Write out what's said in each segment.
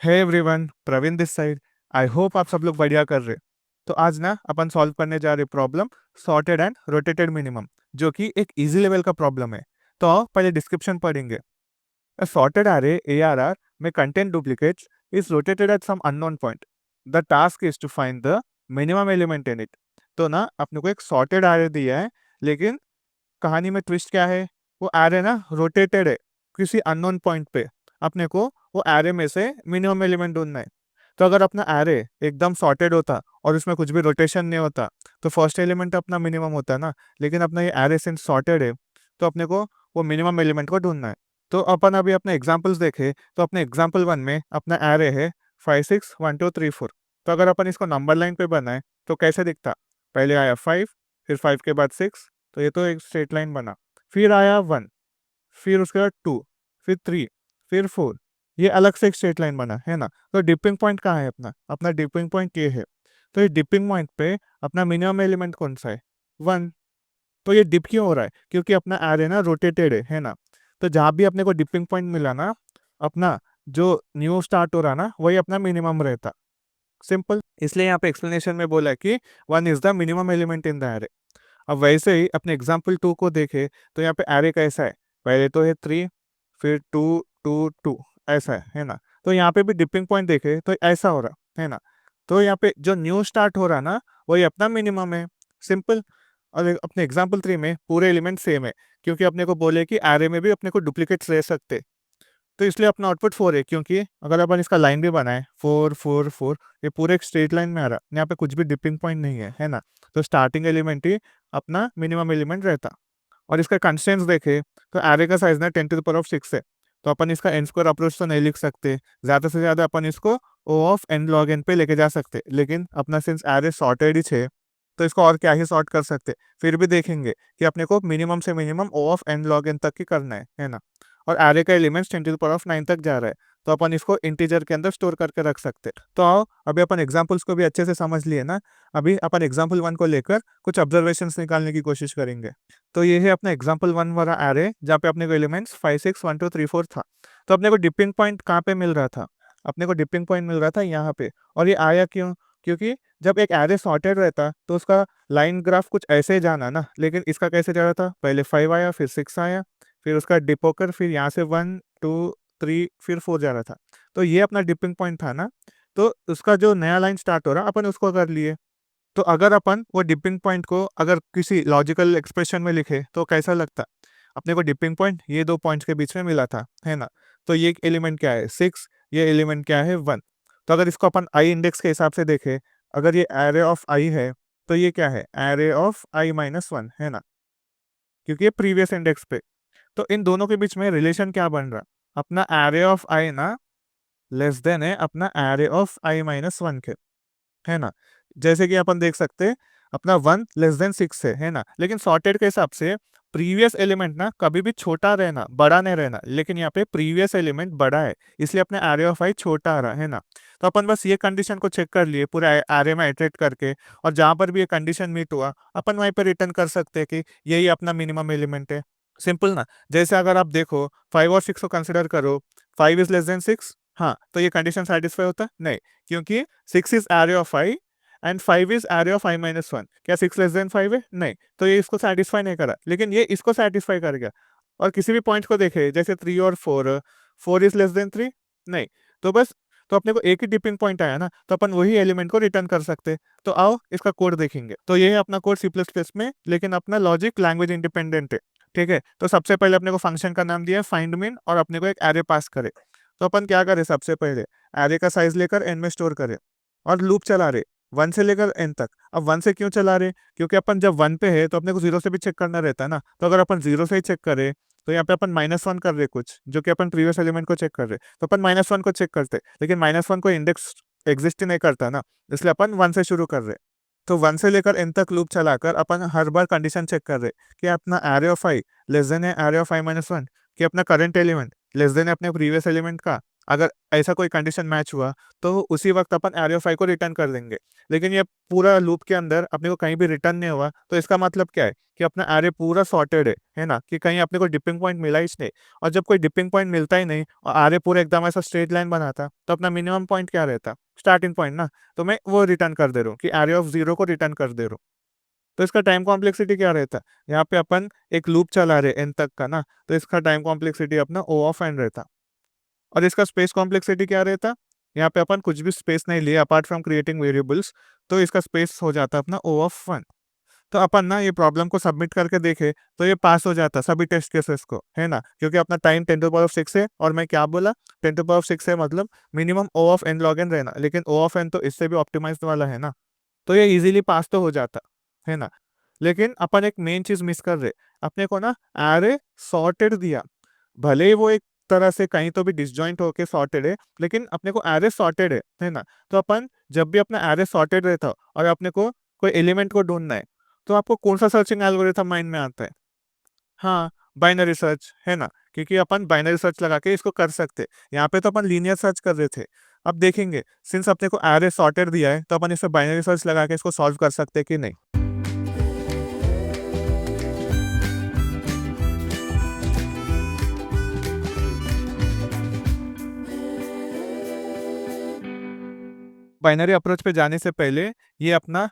Hey everyone, Praveen this side. I hope आप सब लोग बढ़िया कर रहे। तो आज ना अपन सॉल्व करने जा रहे problem sorted and rotated minimum, जो कि एक इजी लेवल का प्रॉब्लम है। तो आओ पहले डिस्क्रिप्शन पढ़ेंगे। A sorted array ARR may contain duplicates is rotated at some unknown point. The task is to find the minimum element in it. तो ना अपने को एक sorted array दिया है, लेकिन कहानी में ट्विस्ट क्या है? वो एरे ना रोटेटेड है किसी अननोन पॉइंट पे। अपने को वो एरे में से मिनिमम एलिमेंट ढूंढना है। तो अगर अपना एरे एकदम सॉर्टेड होता और उसमें कुछ भी रोटेशन नहीं होता तो फर्स्ट एलिमेंट अपना मिनिमम होता ना। लेकिन अपना ये एरे सिंस सॉर्टेड है तो अपने को वो मिनिमम एलिमेंट को ढूंढना है। तो अपन अभी अपने एग्जाम्पल्स देखे तो अपने एग्जाम्पल 1 में अपना एरे है 5 6 1 2 3 4। तो अगर अपन इसको नंबर लाइन पे बनाए तो कैसे दिखता? पहले आया 5, फिर 5 के बाद 6, तो ये तो एक स्ट्रेट लाइन बना। फिर आया 1, फिर उसके बाद 2, फिर 3, फिर 4। ये अलग से एक स्ट्रेट लाइन बना है ना। तो डिपिंग पॉइंट कहाँ है? अपना अपना डिपिंग पॉइंट ये है। तो ये डिपिंग पॉइंट पे अपना मिनिमम एलिमेंट कौन सा है? 1। तो ये डिप क्यों हो रहा है? क्योंकि अपना एरे ना रोटेटेड है ना। तो जहाँ भी अपने को डिपिंग पॉइंट मिला ना, अपना जो न्यू स्टार्ट हो रहा ना वही अपना मिनिमम रहता। सिंपल। इसलिए यहाँ पे एक्सप्लेनेशन में बोला है कि 1 is the minimum element in the array. अब वैसे ही अपने एग्जाम्पल 2 को देखे तो यहाँ पे एरे कैसा है? पहले तो है 3, फिर 2 2 2, ऐसा है ना। तो यहाँ पे भी डिपिंग पॉइंट देखे तो ऐसा हो रहा है ना। तो यहाँ पे जो न्यू स्टार्ट हो रहा ना वही अपना मिनिमम है। सिंपल। और अपने एग्जाम्पल 3 में पूरे एलिमेंट सेम है, क्योंकि अपने को बोले कि एरे में भी अपने को डुप्लीकेट्स रह सकते। तो इसलिए अपना आउटपुट 4 है, क्योंकि अगर अपन इसका लाइन भी बनाए 4 4 4, ये पूरे एक स्ट्रेट लाइन में आ रहा, यहाँ पे कुछ भी डिपिंग पॉइंट नहीं है ना। तो स्टार्टिंग एलिमेंट ही अपना मिनिमम एलिमेंट रहता। और इसका कंस्ट्रेंट्स देखे तो एरे का साइज ना 10⁻6 है। तो अपन इसका एन स्क्वायर अप्रोच तो नहीं लिख सकते, ज़्यादा से ज़्यादा अपन इसको ओ ऑफ एन लॉग एन पे लेके जा सकते। लेकिन अपना सिंस एरे सॉर्टेड ही है तो इसको और क्या ही सॉर्ट कर सकते। फिर भी देखेंगे कि अपने को मिनिमम से minimum O of n log n तक ही करना है ना। और एरे का एलिमेंट्स 10⁻9 तक जा रहा है, तो अपन इसको इंटीजर के अंदर स्टोर करके रख सकते। तो आओ अभी अपन एग्जाम्पल्स को भी अच्छे से समझ लिए ना। अभी अपन एग्जाम्पल 1 को लेकर कुछ ऑब्जर्वेशंस निकालने की कोशिश करेंगे। तो ये है अपना एग्जाम्पल 1 वाला एरे, जहाँ पे अपने को एलिमेंट्स 5 6 1 2 3 4 था। तो अपने को डिपिंग पॉइंट कहाँ पे मिल रहा था? अपने को डिपिंग पॉइंट मिल रहा था यहाँ पे। और ये आया क्यों? क्योंकि जब एक एरे सॉर्टेड रहता तो उसका लाइन ग्राफ कुछ ऐसे जाना ना। लेकिन इसका कैसे जा रहा था? पहले 5 आया, फिर 6 आया, फिर उसका डिप होकर फिर यहाँ से 1 2 3 फिर 4 जा रहा था। तो ये अपना डिपिंग पॉइंट था ना। तो उसका जो नया लाइन स्टार्ट हो रहा अपन उसको कर लिए। तो अगर अपन वो डिपिंग पॉइंट को अगर किसी लॉजिकल एक्सप्रेशन में लिखे तो कैसा लगता? अपने को डिपिंग पॉइंट ये दो पॉइंट्स के बीच में मिला था, है ना। तो ये एलिमेंट क्या है? 6। ये एलिमेंट क्या है? 1। तो अगर इसको अपन आई इंडेक्स के हिसाब से देखें, अगर ये एरे ऑफ आई है तो ये क्या है? एरे ऑफ i-1, है ना, क्योंकि ये प्रीवियस इंडेक्स पे। तो इन दोनों के बीच में रिलेशन क्या बन रहा? अपना एरे ऑफ आई ना लेस देन है अपना एरे ऑफ i-1 के, है ना। जैसे कि अपन देख सकते हैं अपना 1 लेस देन 6 है ना। लेकिन सॉर्टेड के हिसाब से प्रीवियस एलिमेंट ना कभी भी छोटा रहना, बड़ा नहीं रहना। लेकिन यहाँ पे प्रीवियस एलिमेंट बड़ा है, इसलिए अपना एरे ऑफ आई छोटा आ रहा है ना। तो अपन बस ये कंडीशन को चेक कर लिए पूरा एरे में इटरेट करके, और जहाँ पर भी ये कंडीशन मीट हुआ अपन वहीं पे रिटर्न कर सकते हैं कि यही अपना मिनिमम एलिमेंट है। सिंपल ना। जैसे अगर आप देखो 5 और 6 को कंसिडर करो, 5 इज लेस देन 6, हाँ, तो ये कंडीशन सेटिस्फाई होता नहीं, क्योंकि 6 is array of I and 5 is array of i-1। क्या 6 लेस देन 5 है? नहीं। तो ये इसको सेटिस्फाई नहीं करा, लेकिन ये इसको सेटिस्फाई कर गया। और किसी भी पॉइंट को देखे जैसे 3 और 4, 4 इज लेस देन 3, नहीं। तो बस, तो अपने को एक ही डिपिंग पॉइंट आया ना, तो अपन वही एलिमेंट को रिटर्न कर सकते। तो आओ इसका कोड देखेंगे। तो ये है अपना कोड C++ में, लेकिन अपना लॉजिक लैंग्वेज इंडिपेंडेंट है। ठीक है। तो सबसे पहले अपने को फंक्शन का नाम दिया है फाइंड मिन, और अपने को एक एरे पास करे। तो अपन क्या करें? सबसे पहले एरे का साइज लेकर एन में स्टोर करें, और लूप चला रहे 1 से लेकर एन तक। अब 1 से क्यों चला रहे? क्योंकि अपन जब 1 पे है तो अपने को 0 से भी चेक करना रहता है ना। तो अगर अपन 0 से ही चेक करें तो यहाँ पे अपन -1 कर रहे कुछ, जो कि अपन प्रीवियस एलिमेंट को चेक कर रहे, तो अपन -1 को चेक करते। लेकिन -1 को इंडेक्स एग्जिस्ट ही नहीं करता ना, इसलिए अपन 1 से शुरू कर रहे। तो 1 से लेकर एन तक लूप चलाकर अपन हर बार कंडीशन चेक कर रहे कि अपना array of I less than है एरे ऑफ i-1, कि अपना करंट एलिमेंट लेस देन है अपने प्रीवियस एलिमेंट का, अगर ऐसा कोई कंडीशन मैच हुआ तो उसी वक्त अपन एरे ऑफ आई को रिटर्न कर देंगे। लेकिन ये पूरा लूप के अंदर अपने को कहीं भी रिटर्न नहीं हुआ, तो इसका मतलब क्या है कि अपना एरे पूरा सॉर्टेड है ना, कि कहीं अपने को डिपिंग पॉइंट मिला ही नहीं। और जब कोई डिपिंग पॉइंट मिलता ही नहीं और एरे पूरा एकदम ऐसा स्ट्रेट लाइन बनाता, तो अपना मिनिमम पॉइंट क्या रहता, स्टार्टिंग पॉइंट ना। तो मैं वो रिटर्न कर दे रहा हूँ कि एरे ऑफ जीरो को रिटर्न कर दे रहा हूँ। तो इसका टाइम कॉम्प्लेक्सिटी क्या रहता है, यहाँ पे अपन एक लूप चला रहे एन तक का ना, तो इसका टाइम कॉम्प्लेक्सिटी अपना ओ ऑफ एन रहता। और इसका स्पेस कॉम्प्लेक्सिटी क्या रहता, यहाँ पे अपन कुछ भी स्पेस नहीं लिए अपार्ट फ्रॉम क्रिएटिंग वेरिएबल्स, तो इसका स्पेस हो जाता अपना ओ ऑफ वन। तो अपन ना ये प्रॉब्लम को सबमिट करके देखे तो ये पास हो जाता सभी टेस्ट केसेस को, है ना, क्योंकि अपना टाइम 10⁻6 है और मैं क्या बोला, 10⁻6 है मतलब minimum O of n log n रहना, लेकिन ओ ऑफ एन तो इससे भी ऑप्टिमाइज्ड वाला है ना, तो ये इजीली पास तो हो जाता, है ना। लेकिन अपन एक मेन चीज मिस कर रहे, अपने को ना एरे सॉर्टेड दिया, भले ही वो एक तरह से कहीं तो भी डिसजॉइंट होके सॉर्टेड है, लेकिन अपने को एरे सॉर्टेड है ना। तो अपन जब भी अपना एरे सॉर्टेड रहता और अपने को कोई एलिमेंट को ढूंढना है, तो आपको कौन सा सर्चिंग एल्गोरिथम माइंड में आता है, हाँ, बाइनरी सर्च, है ना, क्योंकि अपन बाइनरी सर्च लगा के इसको कर सकते। यहाँ पे तो अपन लीनियर सर्च कर रहे थे। अब देखेंगे सिंस अपने को एरे सॉर्टेड दिया है, तो अपन इसे बाइनरी सर्च लगा के इसको सॉल्व कर सकते कि नहीं। बाइनरी अप्रोच पे जाने से पहले ये अपना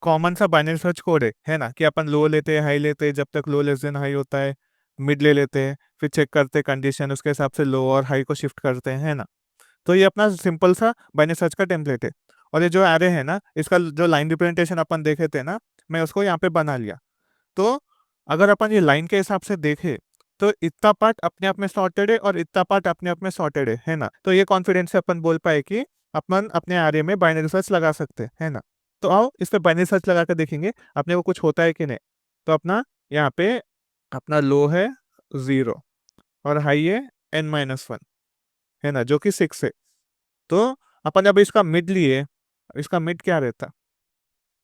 कॉमन सा बाइनरी सर्च कोड है ना, कि अपन लो लेते हैं हाई लेते हैं, जब तक लो लेस देन हाई होता है मिड ले लेते हैं, फिर चेक करते हैं कंडीशन, उसके हिसाब से लो और हाई को शिफ्ट करते हैं, है ना। तो ये अपना सिंपल सा बाइनरी सर्च का टेम्पलेट है। और ये जो एरे है ना, इसका जो लाइन रिप्रेजेंटेशन अपन देखे थे ना, मैं उसको यहाँ पे बना लिया। तो अगर अपन ये लाइन के हिसाब से देखे, तो इतना पार्ट अपने आप में सॉर्टेड है और इतना पार्ट अपने आप में सॉर्टेड है ना। तो ये कॉन्फिडेंस से अपन बोल पाए कि अपन अपने एरे में बाइनरी सर्च लगा सकते हैं, है ना। तो आओ इस पे बाइनरी सर्च लगा कर देखेंगे अपने को कुछ होता है कि नहीं। तो अपना यहाँ पे अपना लो है 0 और हाई है n-1, है ना, जो कि 6 है। तो अपन जब इसका मिड लिए, इसका मिड क्या रहता,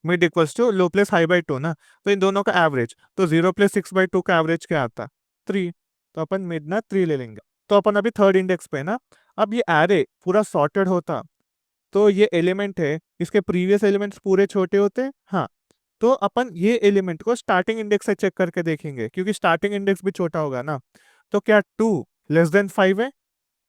mid equals to low plus high by two ना। तो इन दोनों का एवरेज, तो 0 + 6/2 का एवरेज क्या आता, 3। तो अपन मिड ना 3 ले लेंगे। तो अपन अभी थर्ड इंडेक्स पे ना। अब ये एरे पूरा सॉर्टेड होता, तो ये एलिमेंट है, इसके प्रीवियस एलिमेंट्स पूरे छोटे होते, हाँ। तो अपन ये एलिमेंट को स्टार्टिंग इंडेक्स से चेक करके देखेंगे, क्योंकि स्टार्टिंग इंडेक्स भी छोटा होगा ना। तो क्या 2 < 5 है,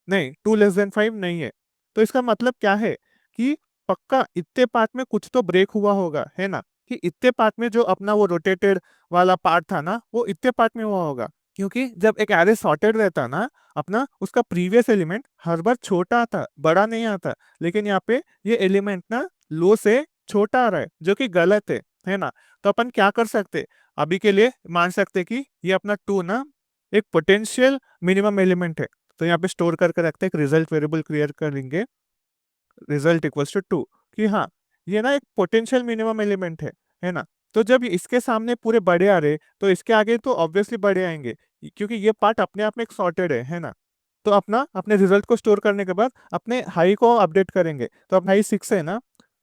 नहीं 2 < 5 नहीं है। तो इसका मतलब क्या है कि पक्का इतने पार्ट में कुछ तो ब्रेक हुआ होगा, है ना, कि इतने पार्ट में जो अपना वो रोटेटेड वाला पार्ट था ना, वो इतने पार्ट में हुआ होगा। क्योंकि जब एक एरे सॉर्टेड रहता ना अपना, उसका प्रीवियस एलिमेंट हर बार छोटा आता, बड़ा नहीं आता। लेकिन यहाँ पे ये एलिमेंट ना लो से छोटा आ रहा है, जो कि गलत है ना। तो अपन क्या कर सकते, अभी के लिए मान सकते कि ये अपना 2 ना एक पोटेंशियल मिनिमम एलिमेंट है। तो यहाँ पे स्टोर करके रखते हैं, एक रिजल्ट वेरिएबल क्रिएट करेंगे, रिजल्ट इक्वल्स टू 2, कि हाँ ये ना एक पोटेंशियल मिनिमम एलिमेंट है ना। तो जब इसके सामने पूरे बड़े आ रहे, तो इसके आगे तो ऑब्वियसली बड़े आएंगे, क्योंकि ये पार्ट अपने आप में एक सॉर्टेड है ना। तो अपना अपने रिजल्ट को स्टोर करने के बाद अपने हाई को अपडेट करेंगे। तो अब हाई 6 है ना,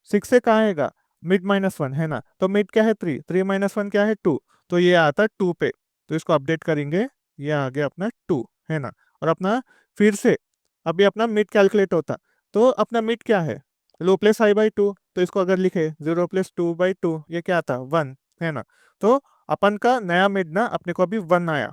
6 से कहाँ आएगा, मिड-1 है ना। तो मिड क्या है 3, 3 - 1 क्या है 2, तो ये आता 2 पे। तो इसको अपडेट करेंगे, ये आ गया अपना 2, है ना। और अपना फिर से अभी अपना मिड कैलकुलेट होता, तो अपना मिड क्या है, लो प्लस हाई बाई 2। तो इसको अगर लिखे 0 + 2/2, ये क्या आता 1, है ना। तो अपन का नया मिड ना अपने को अभी 1 आया।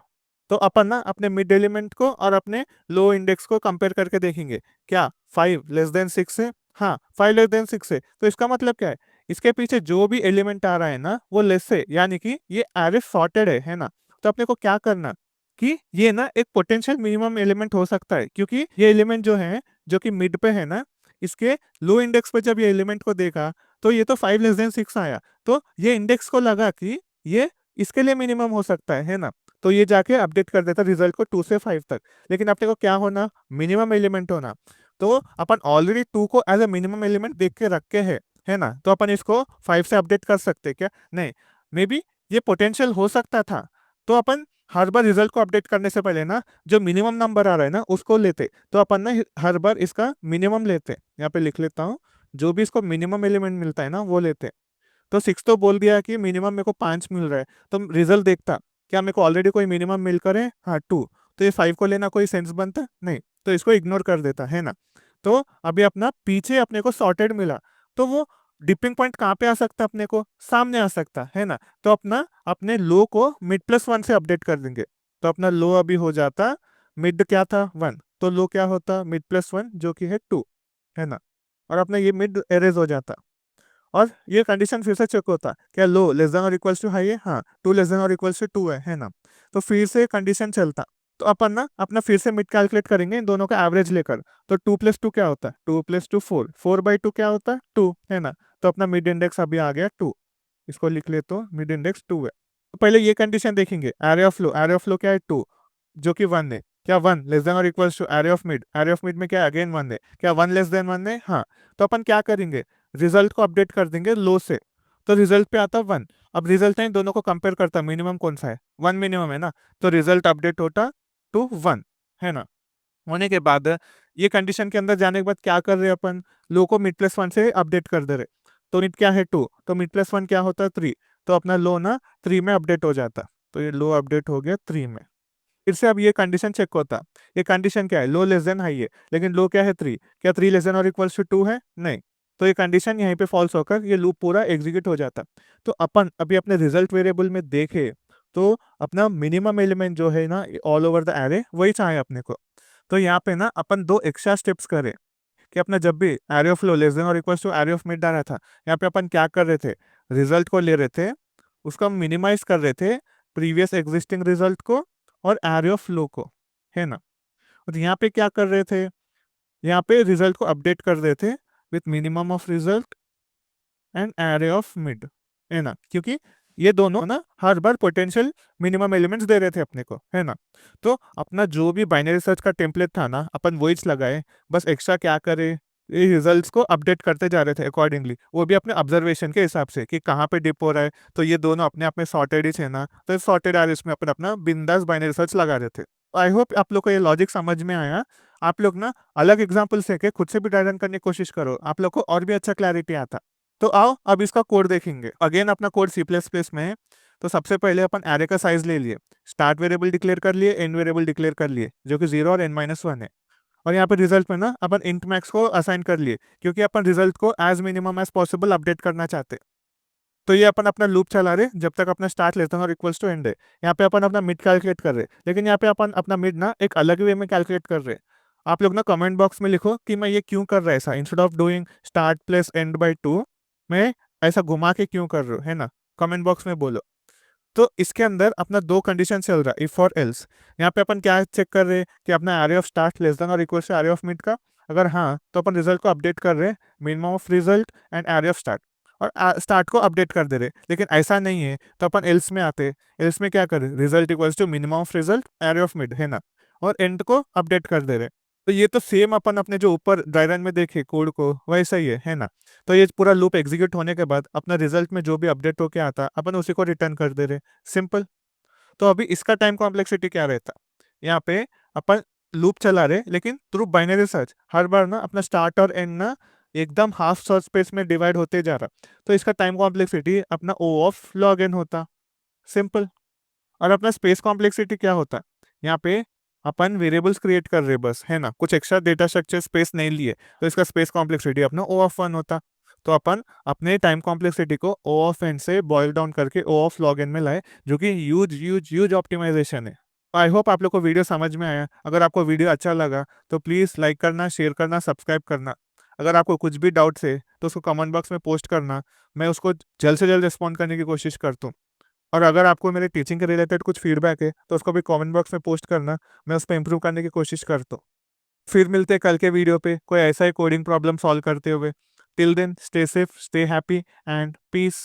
तो अपन ना अपने मिड एलिमेंट को और अपने लो इंडेक्स को कंपेयर करके देखेंगे, क्या 5 < 6 है, हाँ 5 < 6 है। तो इसका मतलब क्या है, इसके पीछे जो भी एलिमेंट आ रहा है ना वो लेस है, यानी कि ये एरे सॉर्टेड है ना। तो अपने को क्या करना कि ये ना एक पोटेंशियल मिनिमम एलिमेंट हो सकता है, क्योंकि ये एलिमेंट जो है, जो कि मिड पे है ना, इसके लो इंडेक्स पे जब ये एलिमेंट को देखा, तो ये तो 5 < 6 आया। तो ये इंडेक्स को लगा कि ये इसके लिए मिनिमम हो सकता है ना। तो ये जाके अपडेट कर देता रिजल्ट को 2 से 5 तक। लेकिन अपने को क्या होना, मिनिमम एलिमेंट होना। तो अपन ऑलरेडी 2 को एज ए मिनिमम एलिमेंट देख के रखे है ना। तो अपन इसको 5 से अपडेट कर सकते क्या, नहीं, मे बी ये पोटेंशियल हो सकता था। तो अपन हर बार रिजल्ट को अपडेट करने से पहले ना जो मिनिमम नंबर आ रहा है ना उसको लेते। तो अपन ना हर बार इसका मिनिमम लेते, यहाँ पे लिख लेता हूँ, जो भी इसको मिनिमम एलिमेंट मिलता है ना वो लेते। तो 6 तो बोल दिया कि मिनिमम मेरे को 5 मिल रहा है। तो रिजल्ट देखता, क्या मेरे को ऑलरेडी कोई मिनिमम मिलकर है, हाँ 2। तो ये 5 को लेना कोई सेंस बनता नहीं। तो इसको इग्नोर कर देता है ना। तो अभी अपना पीछे अपने को सॉर्टेड मिला, तो वो डिपिंग पॉइंट कहाँ पे आ सकता है, अपने को सामने आ सकता है ना। तो अपना अपने लो को मिड प्लस वन से अपडेट कर देंगे। तो अपना लो अभी हो जाता, मिड क्या था 1, तो लो क्या होता मिड प्लस वन जो कि है 2, है ना। और अपना ये मिड एरेज हो जाता, और ये कंडीशन फिर से चेक होता, क्या लो लेस देन और इक्वल्स टू हाई है, हाँ 2 लेस देन और इक्वल्स टू 2 है ना। तो फिर से कंडीशन चलता, तो अपन ना अपना फिर से मिड कैलकुलेट करेंगे इन दोनों का एवरेज लेकर। तो 2 प्लस 2 क्या होता है, 2 प्लस 2 4, 4/2 क्या होता है 2, है ना। तो अपना मिड इंडेक्स अभी आ गया 2, इसको लिख ले तो मिड इंडेक्स 2 है। तो पहले ये कंडीशन देखेंगे, एरे ऑफ लो क्या है 2, जो कि 1 है, क्या 1 लेस देन और equals to array of mid में क्या अगेन 1 है, क्या 1 लेस देन 1 है, हाँ। तो अपन क्या करेंगे, रिजल्ट को अपडेट कर देंगे लो से, तो रिजल्ट पे आता 1। अब रिजल्ट है इन दोनों को कंपेयर करता, मिनिमम कौन सा है, 1 मिनिमम है ना। तो रिजल्ट अपडेट होता टू 1, है ना। होने के बाद ये कंडीशन के अंदर जाने के बाद क्या कर रहे हैं अपन, लो को मिड प्लस वन से अपडेट कर दे रहे। तो मिड क्या है 2, तो मिड प्लस वन क्या होता है 3, तो अपना लो ना 3 में अपडेट हो जाता। तो ये लो अपडेट हो गया 3 में। फिर से अब ये कंडीशन चेक होता, ये कंडीशन क्या है, लो लेस देन हाई है, लेकिन लो क्या है 3, क्या 3 लेस देन और इक्वल्स टू 2 है, नहीं। तो ये कंडीशन यहीं पे फॉल्स होकर ये लूप पूरा एग्जीक्यूट हो जाता। तो अपन अभी अपने रिजल्ट वेरिएबल में देखे, तो अपना मिनिमम एलिमेंट जो है ना ऑल ओवर द एरे वही चाहिए अपने को। तो यहाँ पे ना अपन दो एक्स्ट्रा स्टेप्स करें, कि अपना जब भी array of low less than और equals to array of mid डाला था, यहाँ पे अपन क्या कर रहे थे, रिजल्ट को ले रहे थे, उसको हम मिनिमाइज कर रहे थे प्रीवियस एग्जिस्टिंग रिजल्ट को और एरे ऑफ लो को, है ना। और यहाँ पे क्या कर रहे थे, यहाँ पे रिजल्ट को अपडेट कर रहे थे with minimum of result and array of mid, है ना, क्योंकि ये दोनों ना हर बार पोटेंशियल मिनिमम एलिमेंट्स दे रहे थे अपने को, है ना। तो अपना जो भी बाइनरी सर्च का टेम्पलेट था ना, अपन वही लगाए, बस एक्स्ट्रा क्या करे, ये रिजल्ट्स को अपडेट करते जा रहे थे अकॉर्डिंगली, वो भी अपने ऑब्जर्वेशन के हिसाब से कि कहाँ पे डिप हो रहा है। तो ये दोनों अपने आप में सॉर्टेड ही थे ना, तो सॉर्टेड एरेस में अपन अपना बिंदास बाइनरी सर्च लगा रहे थे। आई होप आप लोग को ये लॉजिक समझ में आया। आप लोग ना अलग एग्जाम्पल से के खुद से भी ट्राई रन करने की कोशिश करो, आप लोग को और भी अच्छा क्लैरिटी आता। तो आओ अब इसका कोड देखेंगे। अगेन अपना कोड सी प्लस प्लस में है। तो सबसे पहले अपन एरे का साइज ले लिए, स्टार्ट वेरिएबल डिक्लेयर कर लिए, एंड वेरिएबल डिक्लेयर कर लिए, जो कि 0 और n-1 है। और यहाँ पे रिजल्ट में ना अपन इंट मैक्स को असाइन कर लिए, क्योंकि अपन रिजल्ट को as minimum as possible update करना चाहते। तो ये अपन अपना लूप चला रहे जब तक अपना स्टार्ट लेस देन और इक्वल्स टू एंड है। यहाँ पे अपन अपना मिड कैलकुलेट कर रहे, लेकिन यहाँ पे अपन अपना मिड ना एक अलग वे में कैलकुलेट कर रहे। आप लोग ना कमेंट बॉक्स में लिखो कि मैं ये क्यों कर रहा है ऐसा, instead of doing start plus end by 2 मैं ऐसा घुमा के क्यों कर रहा हूँ, है ना। कमेंट बॉक्स में बोलो। तो इसके अंदर अपना दो कंडीशन चल रहा है, इफ और एल्स। यहाँ पे अपन क्या चेक कर रहे हैं कि अपना array of start less than और equal to array of mid का, अगर हाँ तो अपन रिजल्ट को अपडेट कर रहे हैं minimum of result and array of start, और स्टार्ट को अपडेट कर दे रहे। लेकिन ऐसा नहीं है तो अपन एल्स में आते, एल्स में क्या करें, result equals to minimum of result array of mid, है ना, और एंड को अपडेट कर दे रहे। तो ये तो सेम अपन अपने जो ऊपर ड्राई रन में देखे कोड को वैसा ही है ना। तो ये पूरा लूप एग्जीक्यूट होने के बाद अपना रिजल्ट में जो भी अपडेट होके आता अपन उसी को रिटर्न कर दे रहे, सिंपल। तो अभी इसका टाइम कॉम्प्लेक्सिटी क्या रहता, यहाँ पे अपन लूप चला रहे लेकिन थ्रू बाइनरी सर्च, हर बार ना अपना स्टार्ट और एंड ना एकदम हाफ सर्च स्पेस में डिवाइड होते जा रहा। तो इसका टाइम कॉम्प्लेक्सिटी अपना ओ ऑफ लॉग एन होता, सिंपल। और अपना स्पेस कॉम्प्लेक्सिटी क्या होता, यहाँ पे अपन वेरिएबल्स क्रिएट कर रहे बस, है ना, कुछ एक्स्ट्रा डेटा स्ट्रक्चर स्पेस नहीं लिए, तो इसका स्पेस कॉम्प्लेक्सिटी अपना ओ ऑफ 1 होता। तो अपन अपने टाइम कॉम्प्लेक्सिटी को ओ ऑफ एन से बॉयल डाउन करके ओ ऑफ लॉग एन में लाए, जो कि ह्यूज ह्यूज ह्यूज ऑप्टिमाइजेशन है। आई होप आप लोग को वीडियो समझ में आया। अगर आपको वीडियो अच्छा लगा तो प्लीज़ लाइक करना, शेयर करना, सब्सक्राइब करना। अगर आपको कुछ भी डाउट्स है तो उसको कमेंट बॉक्स में पोस्ट करना, मैं उसको जल्द से जल्द रिस्पॉन्ड करने की कोशिश करता हूँ। और अगर आपको मेरे टीचिंग के रिलेटेड कुछ फीडबैक है तो उसको भी कमेंट बॉक्स में पोस्ट करना, मैं उस पर इंप्रूव करने की कोशिश करता हूँ। फिर मिलते हैं कल के वीडियो पे कोई ऐसा ही कोडिंग प्रॉब्लम सॉल्व करते हुए। Till then stay safe, stay happy and piece.